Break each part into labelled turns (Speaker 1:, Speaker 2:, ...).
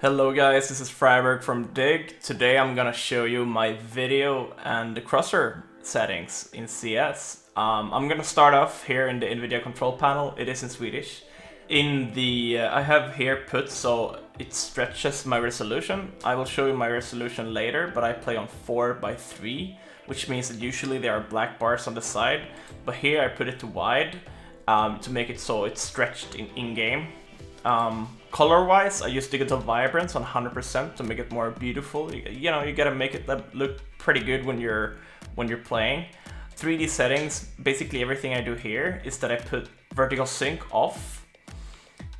Speaker 1: Hello guys, this is Friberg from Dig. Today I'm gonna show you my video and the crosshair settings in CS. I'm gonna start off here in the Nvidia control panel. It is in Swedish. In the I have here put so it stretches my resolution. I will show you my resolution later, but I play on 4:3, which means that usually there are black bars on the side, but here I put it to wide to make it so it's stretched in-game. Color-wise, I use Digital Vibrance on 100% to make it more beautiful. You know, you gotta make it look pretty good when you're playing. 3D settings, basically everything I do here is that I put vertical sync off,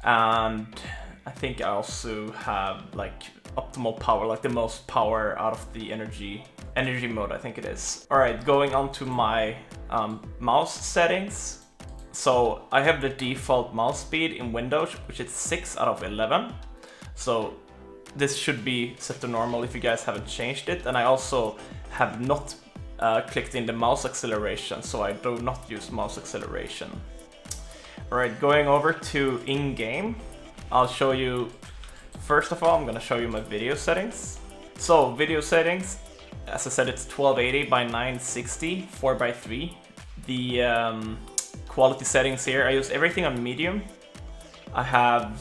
Speaker 1: and I think I also have like optimal power, like the most power out of the energy mode, I think it is. All right, going on to my mouse settings. So I have the default mouse speed in Windows, which is 6 out of 11. So this should be set to normal if you guys haven't changed it. And I also have not clicked in the mouse acceleration, so I do not use mouse acceleration. All right, going over to in-game, I'll show you, first of all, I'm gonna show you my video settings. So video settings, as I said, it's 1280 by 960, 4:3. The quality settings here, I use everything on medium. I have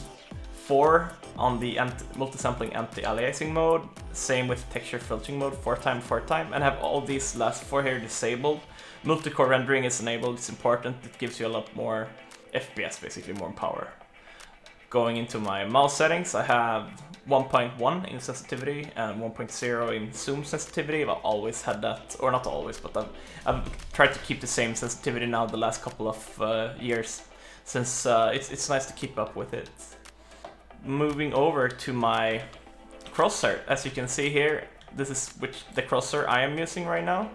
Speaker 1: 4 on the multi-sampling anti-aliasing mode, same with texture filtering mode, 4x, and have all these last 4 here disabled. Multi-core rendering is enabled, it's important, it gives you a lot more FPS, basically more power. Going into my mouse settings, I have 1.1 in sensitivity and 1.0 in zoom sensitivity. I've always had that, or not always, but I've tried to keep the same sensitivity now the last couple of years, since it's nice to keep up with it. Moving over to my crosshair, as you can see here, this is the crosshair I am using right now.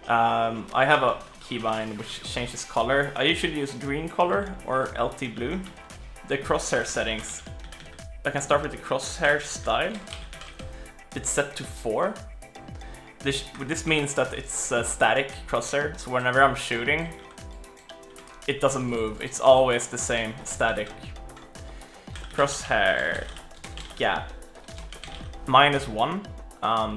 Speaker 1: I have a keybind which changes color. I usually use green color or LT blue. The crosshair settings, I can start with the crosshair style. It's set to 4. This means that it's a static crosshair, so whenever I'm shooting, it doesn't move. It's always the same static. Crosshair gap, -1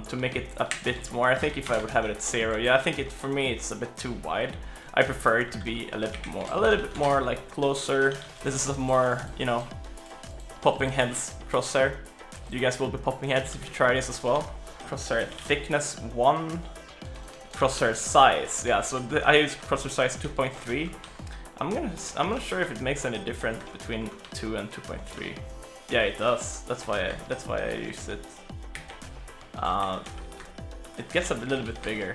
Speaker 1: to make it a bit more. I think if I would have it at 0, yeah, I think for me it's a bit too wide. I prefer it to be a little bit more like closer. This is a more, you know, popping heads crosshair. You guys will be popping heads if you try this as well. Crosshair thickness 1, crosshair size. Yeah, so I use crosshair size 2.3. I'm not sure if it makes any difference between 2 and 2.3. Yeah, it does. That's why I use it. It gets a little bit bigger.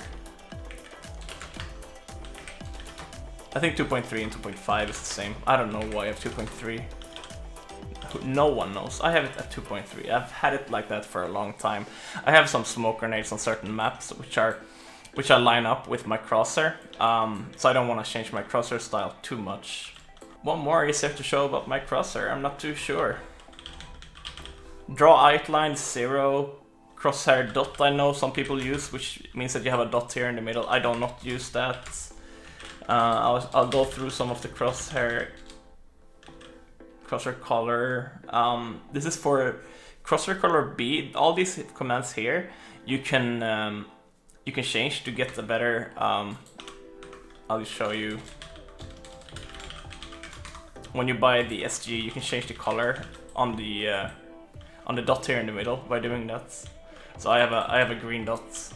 Speaker 1: I think 2.3 and 2.5 is the same. I don't know why I have 2.3. No one knows. I have it at 2.3. I've had it like that for a long time. I have some smoke grenades on certain maps which I line up with my crosshair. So I don't want to change my crosshair style too much. One more is there to show about my crosshair. I'm not too sure. Draw outline 0. Crosshair dot I know some people use, which means that you have a dot here in the middle. I do not use that. I'll go through some of the crosshair color. This is for crosshair color B. All these commands here you can change to get a better. I'll show you. When you buy the SG, you can change the color on the dot here in the middle by doing that. So I have a green dot,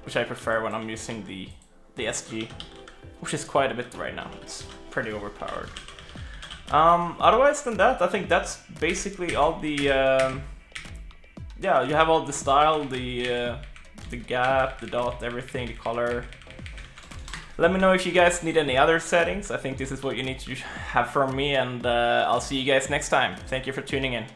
Speaker 1: which I prefer when I'm using the SG, which is quite a bit right now. It's pretty overpowered. Otherwise than that, I think that's basically all the yeah, you have all the style, the gap, the dot, everything, the color. Let me know if you guys need any other settings. I think this is what you need to have from me, and I'll see you guys next time. Thank you for tuning in.